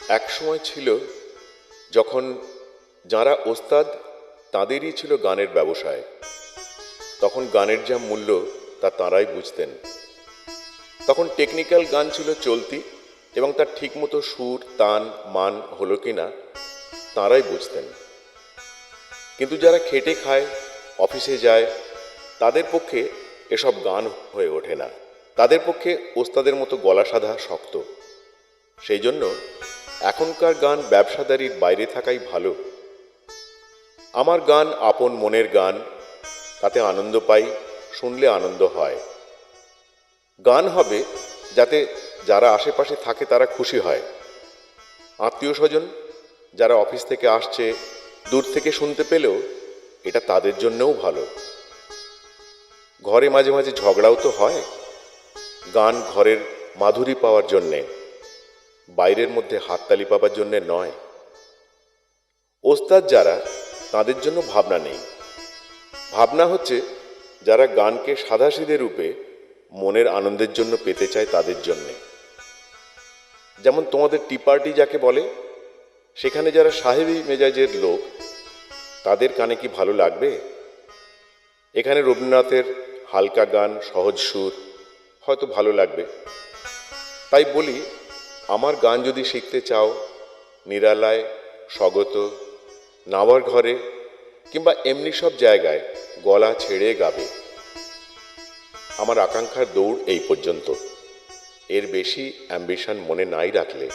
এক সময় ছিল যখন যারা ওস্তাদ তাঁদেরই ছিল গানের ব্যবসায়। তখন গানের যা মূল্য তা তাঁরাই বুঝতেন। তখন টেকনিক্যাল গান ছিল চলতি এবং তার ঠিকমতো সুর তান মান হলো কিনা তাঁরাই বুঝতেন। কিন্তু যারা খেটে খায়, অফিসে যায়, তাদের পক্ষে এসব গান হয়ে ওঠে না। তাদের পক্ষে ওস্তাদের মতো গলা সাধা শক্ত। সেই জন্য এখনকার গান ব্যবসাদারির বাইরে থাকাই ভালো। আমার গান আপন মনের গান, তাতে আনন্দ পাই, শুনলে আনন্দ হয়। গান হবে যাতে যারা আশেপাশে থাকে তারা খুশি হয়। আত্মীয় স্বজন যারা অফিস থেকে আসছে, দূর থেকে শুনতে পেলেও এটা তাদের জন্যও ভালো। ঘরে মাঝে মাঝে ঝগড়াও তো হয়। গান ঘরের মাধুরী পাওয়ার জন্যে, বাইরের মধ্যে হাততালি পাবার জন্যে নয়। ওস্তাদ যারা, তাদের জন্য ভাবনা নেই। ভাবনা হচ্ছে যারা গানকে সাধাসিধে রূপে মনের আনন্দের জন্য পেতে চায় তাদের জন্যে। যেমন তোমাদের টি পার্টি যাকে বলে, সেখানে যারা সাহেবী মেজাজের লোক, তাদের কানে কি ভালো লাগবে? এখানে রবীন্দ্রনাথের হালকা গান, সহজ সুর হয়তো ভালো লাগবে। তাই বলি, আমার গান যদি শিখতে চাও, নিরালায়, স্বগত, নাওয়ার ঘরে কিংবা এমনি সব জায়গায় গলা ছেড়ে গাবে। আমার আকাঙ্ক্ষার দৌড় এই পর্যন্ত। এর বেশি অ্যাম্বিশন মনে নাই রাখলে।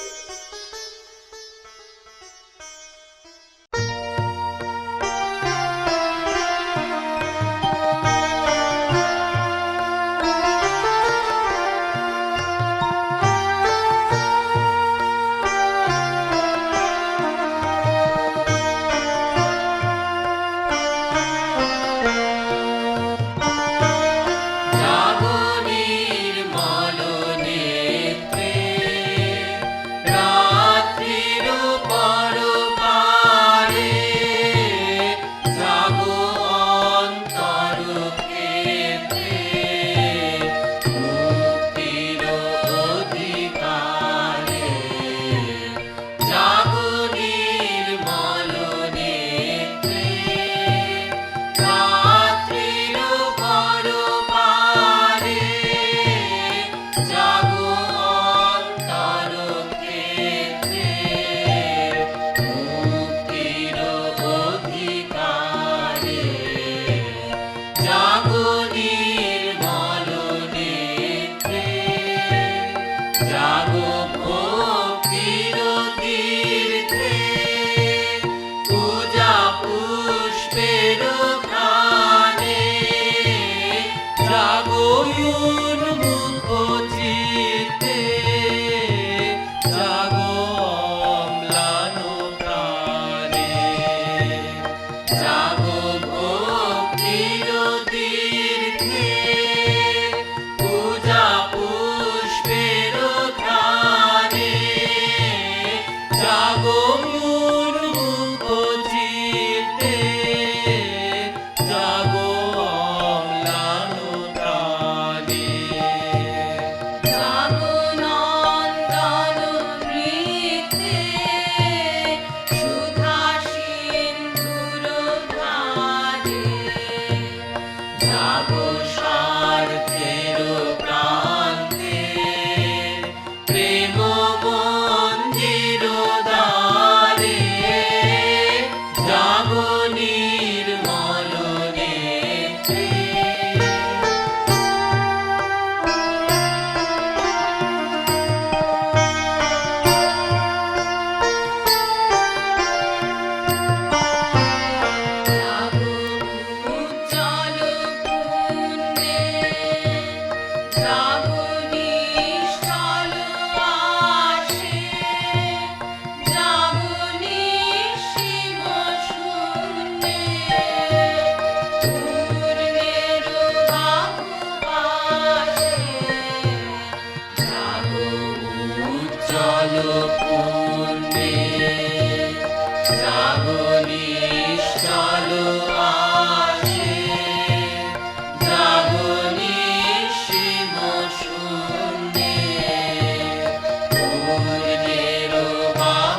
মা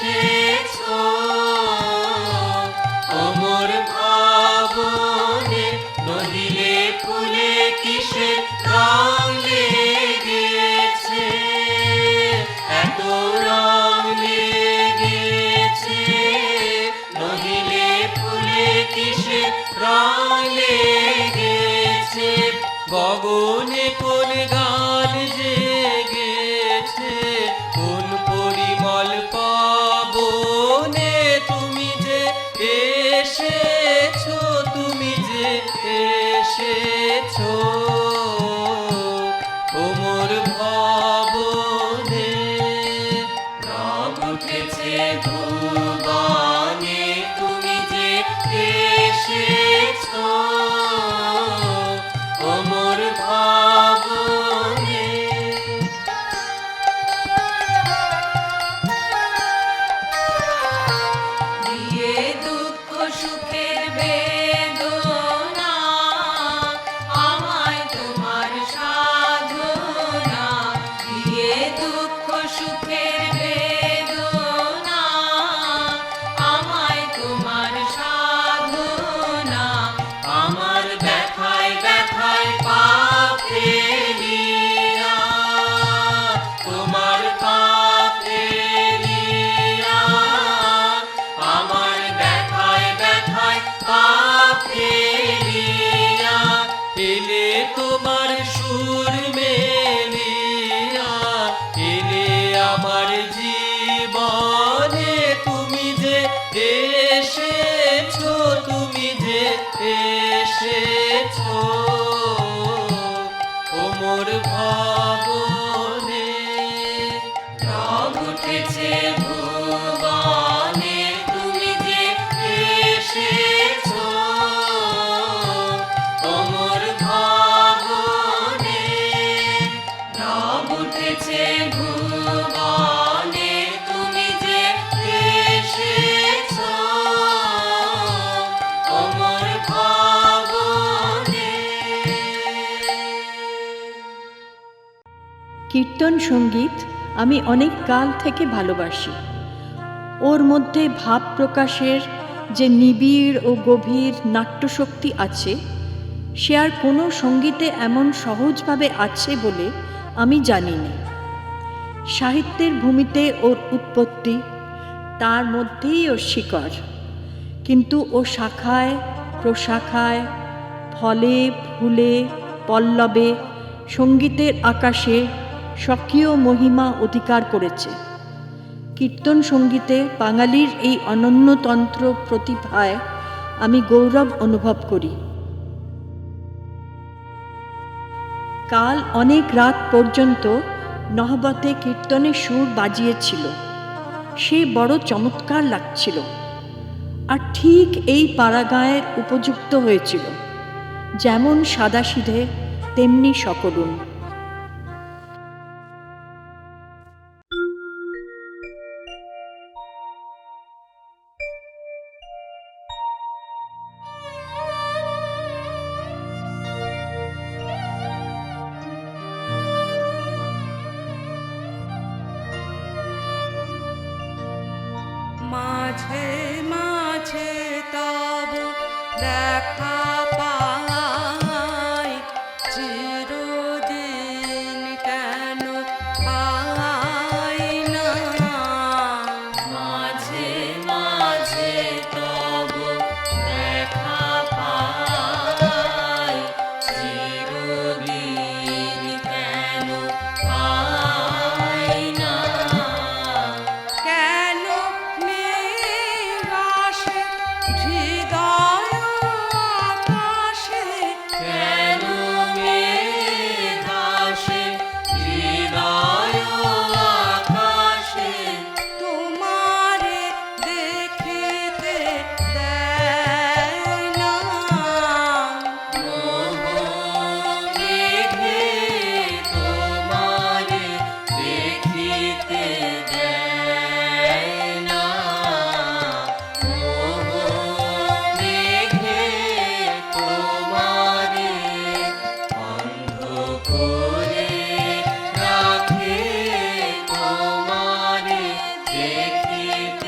এসেছো ওমর ভবনে, নহিলে ফুলে কিসের রং লেগেছে, এত রং লেগেছে, নহিলে ফুলে কিসের রং লেগেছে। গগনে কোন গান জেগেছে, কোন পরিমল পবনে তুমি যে এসেছো, তুমি যে এসেছো ওমর ভবনে। রব উঠেছে ভুবনে, তুমি যে এসেছো ওমর ভবনে। দিয়ে দুঃখ সুখের বেদনা, আমায় তোমার সাধনা, দিয়ে দুঃখ সুখের বেদনা, আমায় তোমার সাধনা। আমার ব্যথায় ব্যথায় পা ফেলিয়া, তোমার পা ফেলিয়া, আমার ব্যথায় ব্যথায় পা ফেলিয়া, এলে তোমার সুর মেলিয়া, এলে আমার জীবনে, তুমি যে এসেছো, তুমি যে এসেছো ওমর ভবনে। রব উঠেছে ভুবনে, তুমি যে এসেছো ওমর ভবনে। রব উঠেছে ভুবনে, তুমি যে এসেছো ওমর ভবনে। কীর্তন সঙ্গীত আমি অনেক কাল থেকে ভালোবাসি। ওর মধ্যে ভাব প্রকাশের যে নিবিড় ও গভীর নাট্যশক্তি আছে, সে আর কোনো সঙ্গীতে এমন সহজভাবে আছে বলে আমি জানি না। সাহিত্যের ভূমিতে ওর উৎপত্তি, তার মধ্যেই ওর শিকড়, কিন্তু ও শাখায় প্রশাখায়, ফলে ফুলে পল্লবে সঙ্গীতের আকাশে স্বকীয় মহিমা অধিকার করেছে। কীর্তন সঙ্গীতে বাঙালির এই অনন্যতন্ত্র প্রতিভায় আমি গৌরব অনুভব করি। কাল অনেক রাত পর্যন্ত নহবতে কীর্তনের সুর বাজিয়েছিল, সে বড় চমৎকার লাগছিল, আর ঠিক এই পাড়াগাঁয়ের উপযুক্ত হয়েছিল, যেমন সাদাসিধে তেমনি সকরুণ। মাঝে মাঝে তব দেখা পাই, চিরদিন কেন পাই না। মাঝে মাঝে তব দেখা পাই, চিরদিন কেন পাই না। কেন মেঘ আসে হৃদয় আকাশে, কেন মেঘ আসে হৃদয় আকাশে, তোমারে দেখিতে দেয় না। মোহ মেঘে তোমারে দেখিতে দেয় না। মোহ মেঘে তোমারে অন্ধ করে রাখে, তোমারে দেখিতে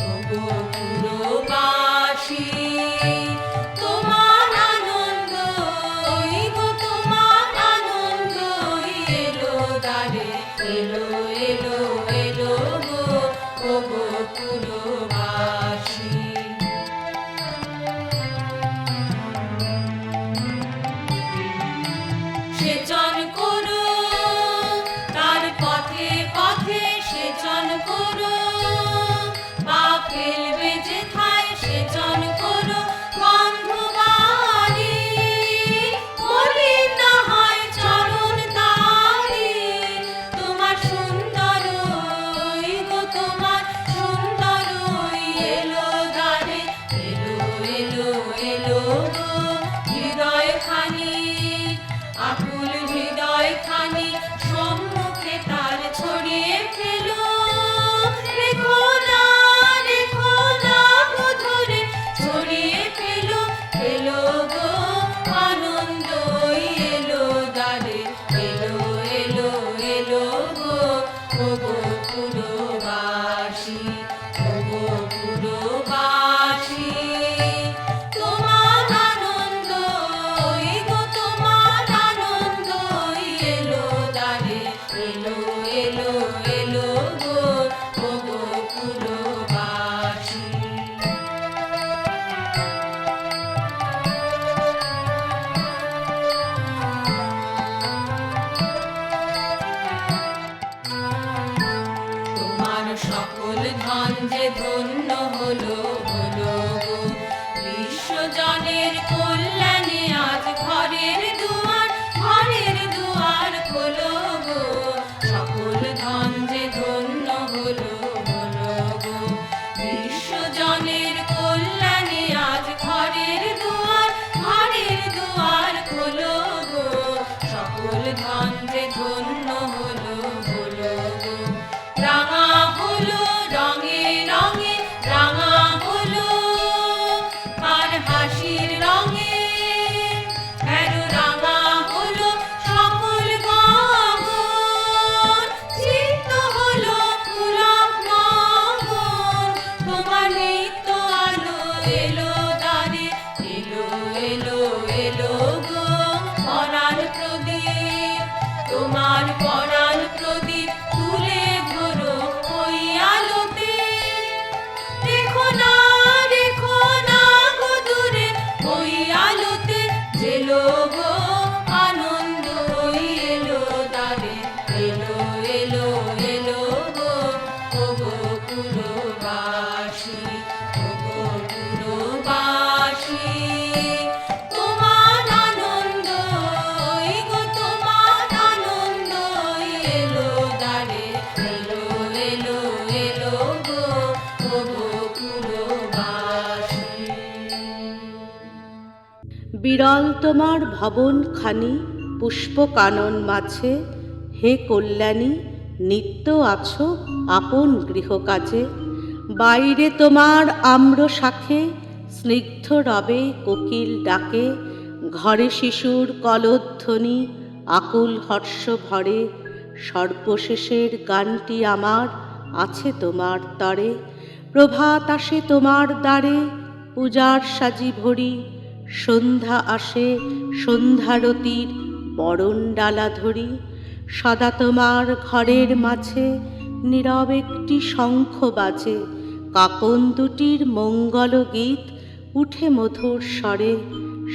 ওগো পুরবাসী তোমার আনন্দ গো তোমার আনন্দ এলো দ্বারে এলো এলো এলো গো ওগো পুরবাসী সেচন করো তার পথে পথে সেচন করো পা ফেলবে যেথায় সেচন করো বন্ধুবারি মলিন না হয় চরণ দ্বারে তোমার সুন্দর গো তোমার সুন্দর এলো দ্বারে এলো এলো এলো গো হৃদয় খানি আকুল হৃদয় খানি সম্মুখে তার ছড়িয়ে ফেলো রেখো না গো ধরে ছড়িয়ে ফেলো ফেলো গো আনন্দ এলো দ্বারে এলো এলো এলো গো ওগো পুরবাসী ওগো পুরবাসী তোমার আনন্দ গো তোমার আনন্দ এলো দ্বারে এলো এলো এলো গো ওগো পুরবাসী তোমার সকল ধন যে ধন্য হলো হলো গো বিশ্বজনের কল্যাণে আজ ঘরের দুয়ার খোলো গো সকল ধন যে ধন্য হলো হলো গো বিশ্বজনের কল্যাণে আজ ঘরের দুয়ার খোলো গো সকল ধন যে ধন্য হলো হলো গো রাঙা হলো রঙে রঙে রাঙা হলো আর হাসির রঙে এরো রাঙা হলো সকল গগন চিত্ত হলো পুলক মগন তোমার নিত্য আলো এলো দ্বারে এলো এলো এলো গো পরাণ প্রদীপ তোমার পরাণ প্রদীপ তুলে ধরো ওই আলোতে দেখো না গো দূরে ওই আলোতে জেলো গো আনন্দ এলো দ্বারে এলো এলো এলো গো ওগো পুরবাসী ওগো পুরবাসী তোমার আনন্দ গো তোমার আনন্দ এলো দ্বারে এলো এলো এলো গো ওগো পুরবাসী বিরল তোমার ভবন খানি পুষ্প কানন মাঝে হে কল্যাণী নিত্য আছো আপন গৃহকাজে বাইরে তোমার আম্র শাখে স্নিগ্ধ রবে কোকিল ডাকে ঘরে শিশুর কলধ্বনি আকুল হর্ষ ভরে সর্বশেষের গানটি আমার আছে তোমার তরে প্রভাত আসে তোমার দ্বারে পূজার সাজি ভরি সন্ধ্যা আসে সন্ধ্যারতির বরণ ডালা ধরি সদা তোমার ঘরের মাঝে নীরব একটি শঙ্খ বাজে কাকন দুটির মঙ্গল গীত উঠে মধুর স্বরে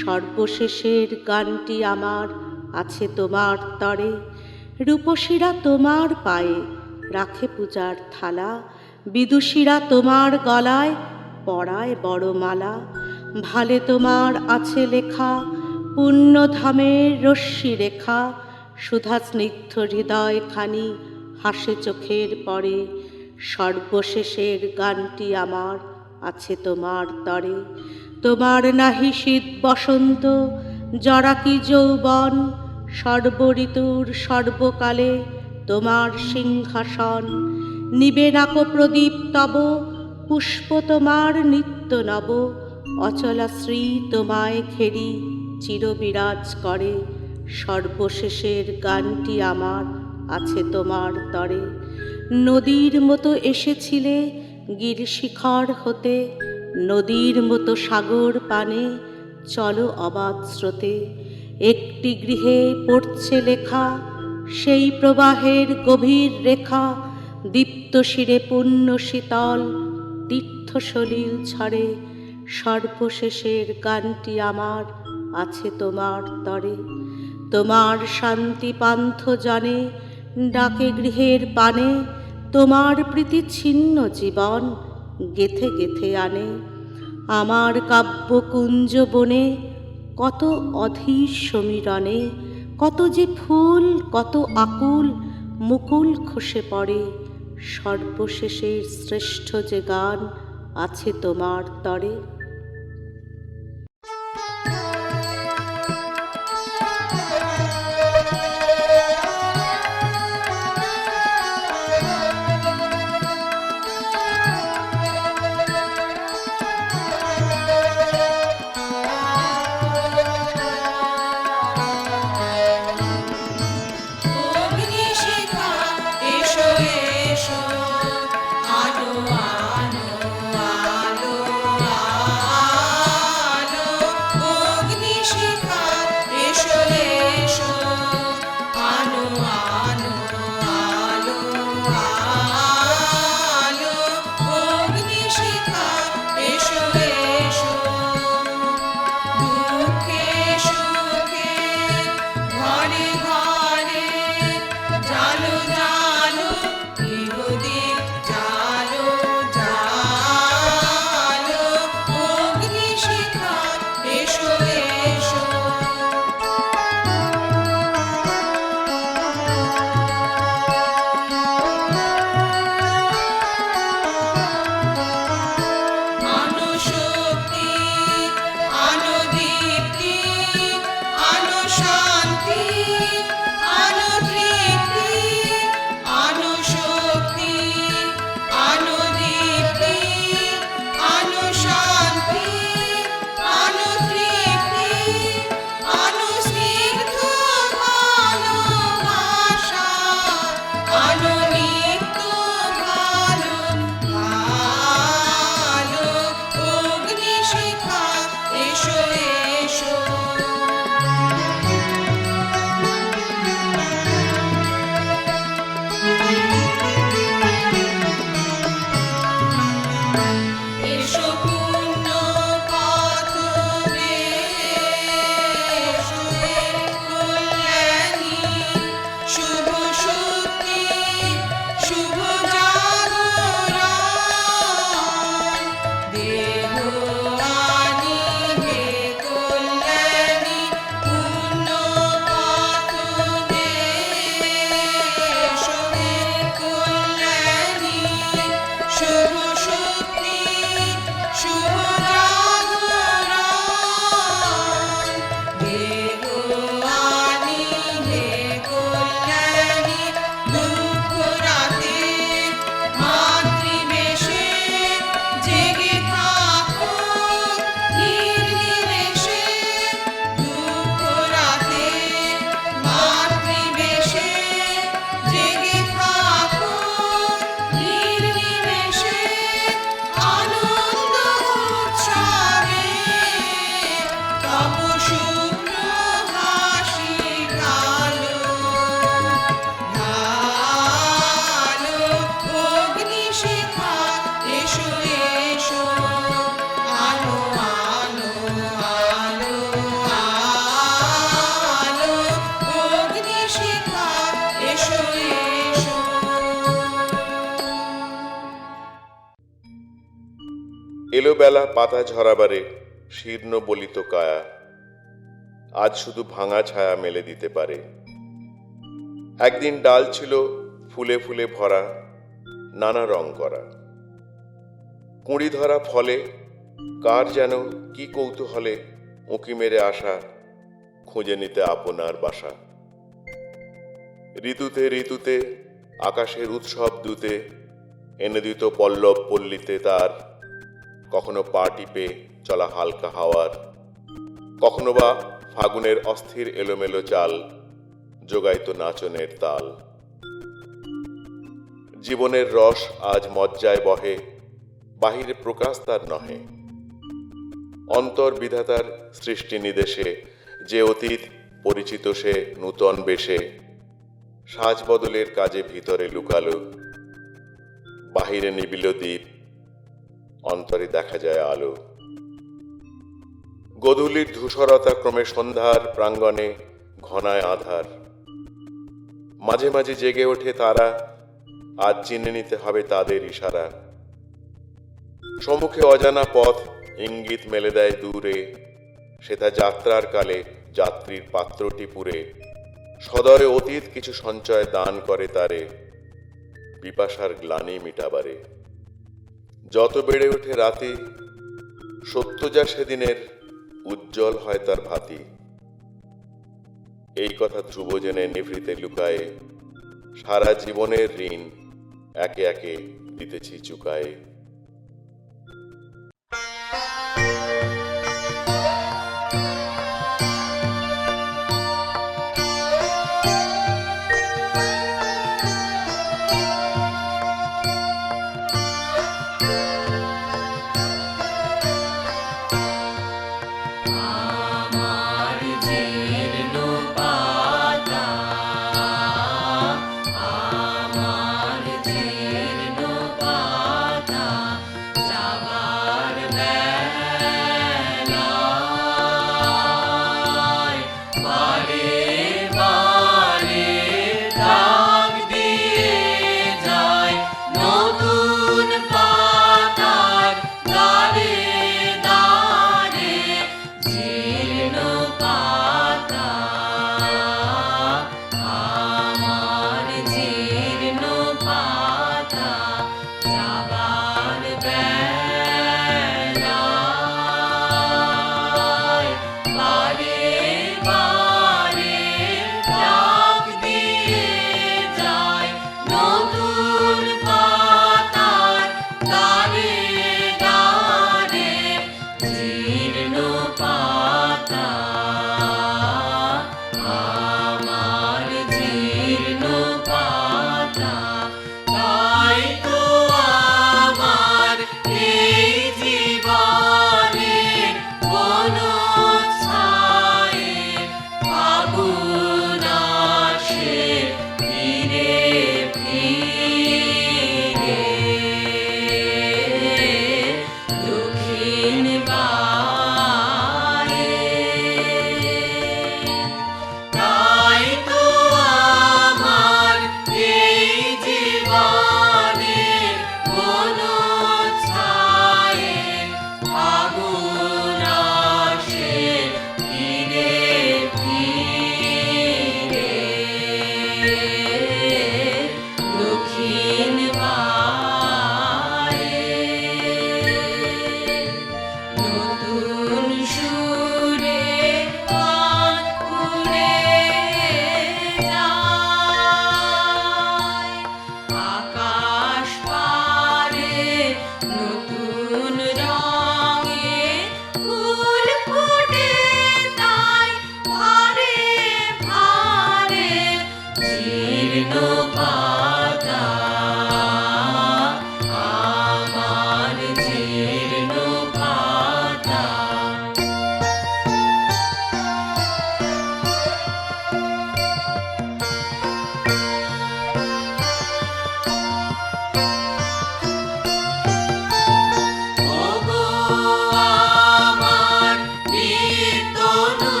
সর্বশেষের গানটি আমার আছে তোমার তরে রূপসীরা তোমার পায়ে রাখে পূজার থালা বিদুষীরা তোমার গলায় পরায় বড় মালা ভালে তোমার আছে লেখা পুণ্যধামের রশ্মি রেখা সুধা স্নিগ্ধ হৃদয় খানি হাসে চোখের পরে সর্বশেষের গানটি আমার আছে তোমার তরে তোমার নাহি শীত বসন্ত জরাকি যৌবন সর্বঋতুর সর্বকালে তোমার সিংহাসন নিবে নাকো প্রদীপ তব পুষ্প তোমার নিত্য নব অচলা শ্রী তোমায় ঘেরি চিরবিরাজ করে সর্বশেষের গানটি আমার আছে তোমার তরে নদীর মতো এসেছিলে গিরিশিখর হতে নদীর মতো সাগর পানে চলো অবাধ স্রোতে। একটি গৃহে পড়ছে লেখা সেই প্রবাহের গভীর রেখা, দীপ্ত শিরে পুণ্য শীতল তীর্থসলিল ঝরে। সর্বশেষের গানটি আমার আছে তোমার তরে। তোমার শান্তি পান্থ জানে ডাকে গৃহের পানে, তোমার প্রীতি ছিন্ন জীবন গেথে গেথে আনে। আমার কাব্যকুঞ্জ বনে কত অধীর সমীরণে, কত যে ফুল কত আকুল মুকুল খসে পড়ে। সর্বশেষের শ্রেষ্ঠ যে গান আছে তোমার তরে। অগ্নিশিখা এসো এসো, আলো আলো আলো আলো। অগ্নিশিখা এসো এসো, আলো আলো আলো আলো। অগ্নিশিখা এসো এসো, দুঃখে সুখে ঘরে ঘরে জালো জালো, ইহুদির জালো জালো। অগ্নিশিখা এসো এসো। আনো শক্তি, আনো দীপ্তি, আনো শান্তি, আনো তৃপ্তি। আনো শক্তি, আনো দীপ্তি, আনো শান্তি, আনো তৃপ্তি। আনো স্নিগ্ধ ভালোবাসা, আনো নিত্য ভালো ভালো। অগ্নিশিখা এসো এসো। এসো পূর্ণ পথ এসো কল্যাণী, শুভ শক্তি শুভ জাগরণ। দেহ আনি হে কল্যাণী, পূর্ণ পথ এসো কল্যাণী, শুভ শক্তি শুভ জাগরণ। দেহ আনি হে কল্যাণী, দুঃখ রাতে মাতৃবেশে জেগে থাকো নির্নিমেষে। দুঃখ রাতে মাতৃবেশে জেগে থাকো নির্নিমেষে। আনন্দ উৎসবে তব শুভ্র হাসি ঢালো ঢালো। অগ্নিশিখা এসো এসো, আলো আলো আলো আলো। অগ্নিশিখা এসো এসো। এলো বেলা পাতা ঝরাবারে শীর্ণ বলিত কায়া, আজ শুধু ভাঙা ছায়া মেলে দিতে পারে। একদিন ডাল ছিল ফুলে ফুলে ভরা, নানা রং করা। কুঁড়ি ধরা ফলে কার যেন কি কৌতূহলে উঁকি মেরে আসা, খুঁজে নিতে আপনার বাসা। ঋতুতে ঋতুতে আকাশের উৎসব দূতে এনে দিত পল্লব পল্লীতে তার। কখনো পা টিপে চলা হালকা হাওয়ার, কখনো বা ফাগুনের অস্থির এলোমেলো চাল যোগাইত নাচনের তাল। জীবনের রস আজ মজ্জায় বহে, বাহিরে প্রকাশ তার নহে। অন্তর বিধাতার সৃষ্টি নিদেশে যে অতীত পরিচিত সে নূতন বেশে, সাজ বদলের কাজে ভিতরে লুকালো, বাহিরে নিবিল দ্বীপ, অন্তরে দেখা যায় আলো। গোধূলির ধূসরতা ক্রমে সন্ধ্যার প্রাঙ্গণে ঘনায় আধার, মাঝে মাঝে জেগে ওঠে তারা, আজ চিনে নিতে হবে তাদের ইশারা। সম্মুখে অজানা পথ ইঙ্গিত মেলে দেয় দূরে, সেটা যাত্রার কালে যাত্রীর পাত্রটি পুরে, সদয় অতীত কিছু সঞ্চয় দান করে তারে, পিপাসার গ্লানি মিটাবারে। যত বেড়ে ওঠে রাতি, সত্য যা সেদিনের, উজ্জ্বল হয় তার ভাতি। এই কথা ধ্রুব জেনে নিভৃতে লুকায়ে, সারা জীবনের ঋণ একে একে দিতেছি চুকায়ে। আমার জীর্ণ পাতা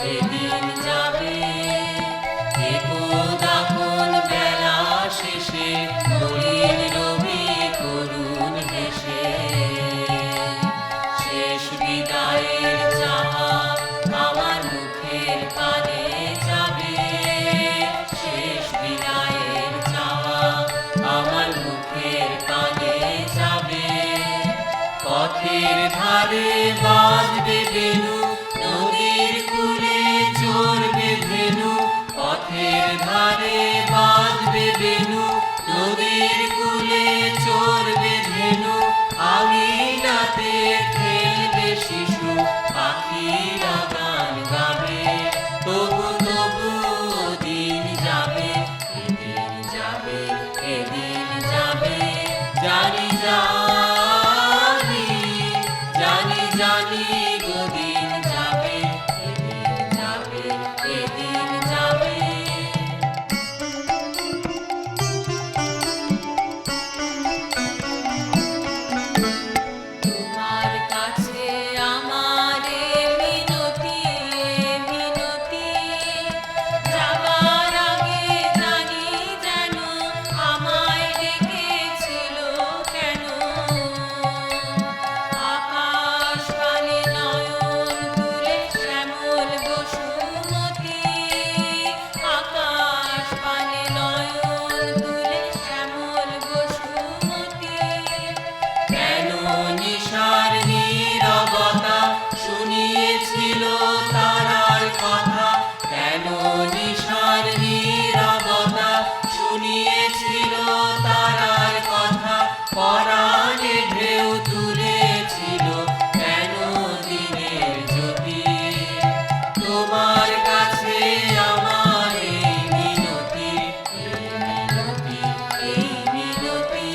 এদিন যাবে একদাপন বেলা শেষে মলিন রবি করুণ হেসে শেষ বিদায়ের চাওয়া আমার মুখের কানে যাবে শেষ বিদায়ের চাওয়া আমার মুখের কানে যাবে পথের ধারে বাজবে বেনু নদীর কূলে চড়বে ধেনু পথের ধারে বাজবে বেনু নদীর কূলে চড়বে ধেনু আঙিনাতে খেলবে শিশু পাখিরা গান গাবে তবু তবু দিন যাবে এদিন যাবে এদিন যাবে জানি জানি জানি জানি গদিন যাবে এদিন যাবে এদিন যাবে তোমার কাছে আমার মিনতি মিনতি যাবার আগে জানি যেন আমায় ডেকেছিল কেন আকাশ পানে নয়ন তুলে শ্যামল বসুমতী আকাশ পানে নয়ন তুলে শ্যামল বসুমতী কেন নিশার নীরবতা শুনিয়েছিল তারার কথা কেন নিশার নীরবতা শুনিয়েছিল তারার কথা পরাণে ঢেউ তুলেছিল কেন দিনের জ্যোতি তোমার কাছে আমার এই মিনতি এই মিনতি এই মিনতি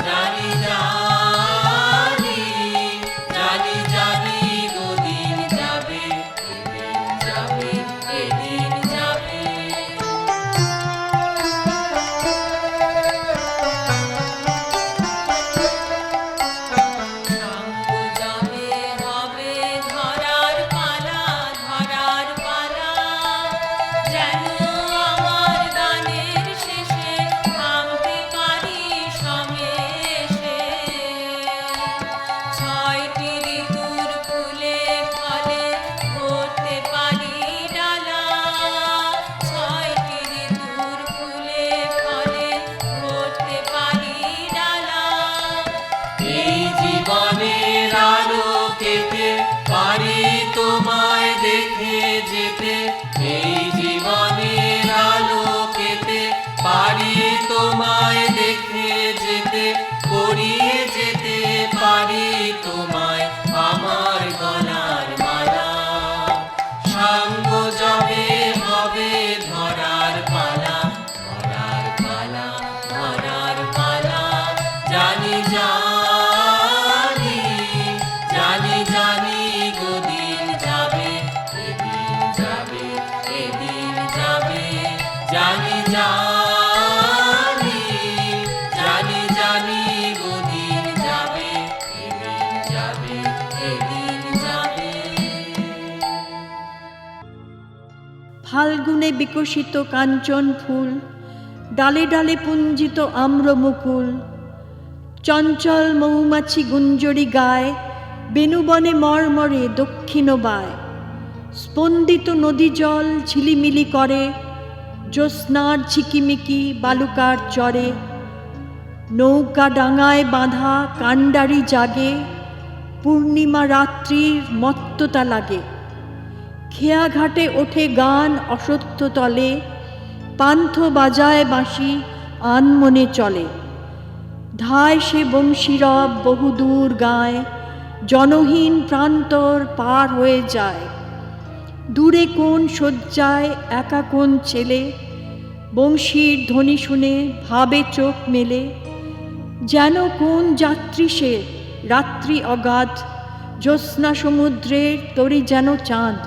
জানি জানি জানি জানি গদিন যাবে এদিন যাবে এদিন যাবে সাঙ্গ যাবে হবে ধরার পালা যেন আমার গানের শেষে থামতে পারি সমেষে ছয়টি ঋতুর ফুলে ফলে ভরতে পারি ডালা ছয়টি ঋতুর ফুলে ফলে ভরতে পারি ডালা এই জীবনের আলোকেতে পারি তোমায় দেখে যেতে এই জীবনের আলোকেতে পারি তোমায় দেখে যেতে করিয়ে যেতে পারি তোমায় আমার গলার মালা সাঙ্গ যাবে হবে ধরার পালা ধরার পালা ধরার পালা জানি জানি জানি জানি গদিন যাবে এদিন যাবে এদিন যাবে জানি জানি জানি জানি গদিন যাবে এদিন যাবে এদিন যাবে ফাল্গুনে বিকশিত কাঞ্চন ফুল ডালে ডালে পুঞ্জিত আম্রমুকুল চঞ্চল মৌমাছি গুঞ্জরি গায় বেনুবনে মর্মরে দক্ষিণ বায় স্পন্দিত নদী জল ঝিলিমিলি করে জ্যোৎস্নার ঝিকিমিকি বালুকার চরে নৌকা ডাঙায় বাঁধা কাণ্ডারি জাগে পূর্ণিমা রাত্রির মত্ততা লাগে খেয়া ঘাটে ওঠে গান অসত্য তলে পান্থ বাজায় বাঁশি আনমনে চলে ধায় সে বংশীরব বহুদূর গায় জনহীন প্রান্তর পার হয়ে যায় দূরে কোন শয্যায় একা কোন ছেলে বংশীর ধ্বনি শুনে ভাবে চোখ মেলে যেন কোন যাত্রী সে রাত্রি অগাধ জ্যোৎস্না সমুদ্রের তরি যেন চাঁদ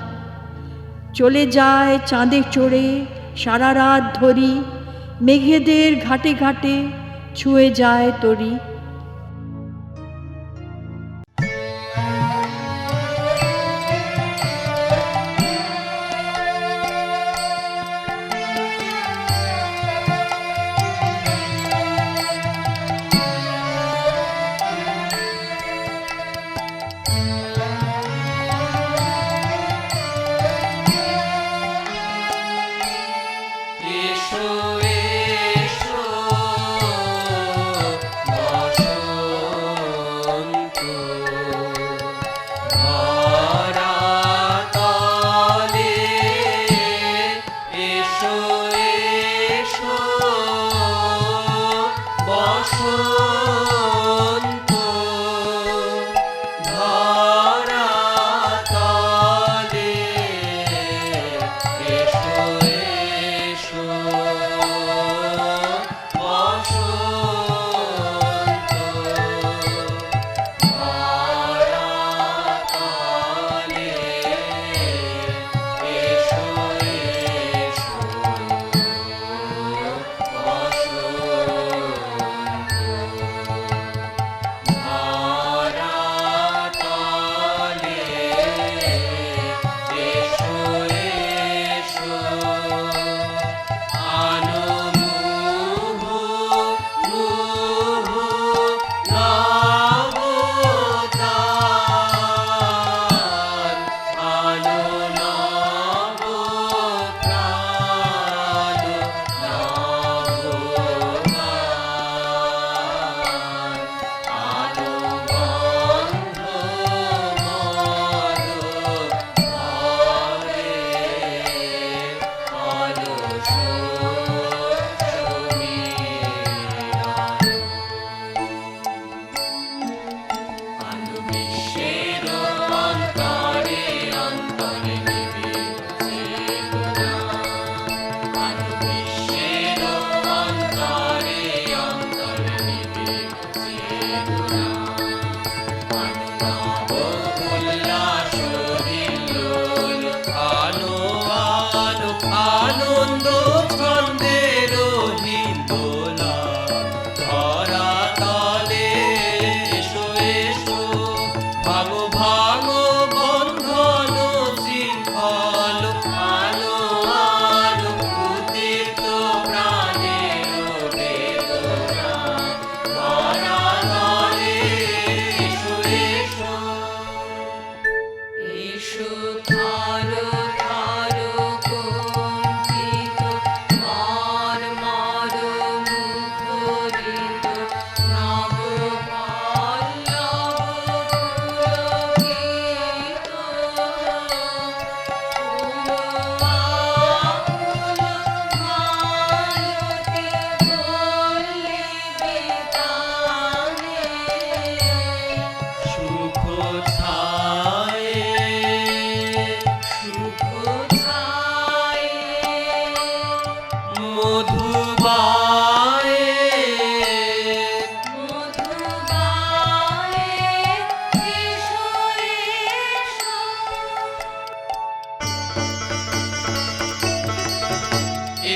চলে যায় চাঁদে চড়ে সারা রাত ধরি মেঘেদের ঘাটে ঘাটে ছুঁয়ে যায় তরি।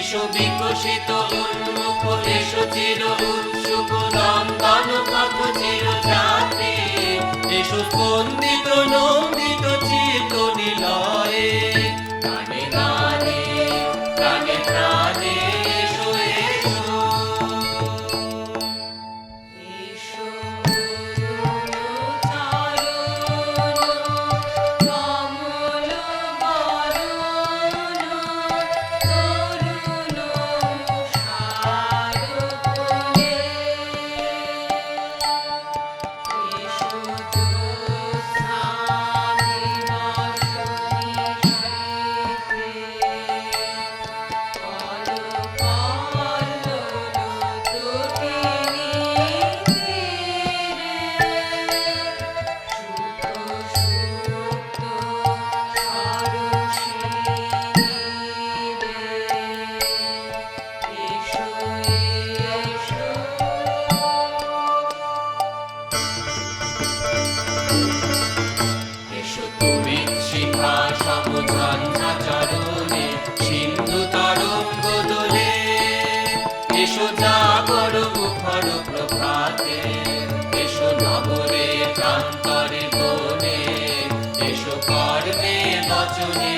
এসো বিকশিত উন্মুখ, এসো চির উৎসুক নন্দন পথ চির যাত্রী, এসো স্পন্দিত নন্দিত চিত্ত নিলয়ে, গানে গানে প্রাণে প্রাণে এসো এসো। এসো করুণ চারণ, কমল বরণ, তরুণ সারকুলে। এসো জ্যোৎস্না দিবসনি শীতে, অলকল্লোল তটিনীতে সুপ্ত সরসিনীরে। এসো এসো। এসো তুমি শিখা সমঝঞ্ঝা চরণে, সিন্ধু তরঙ্গ দোলে, এসো জাগর মুখর প্রভাতে, এসো নগরে প্রান্তরে বনে, এসো কর্মে বচনে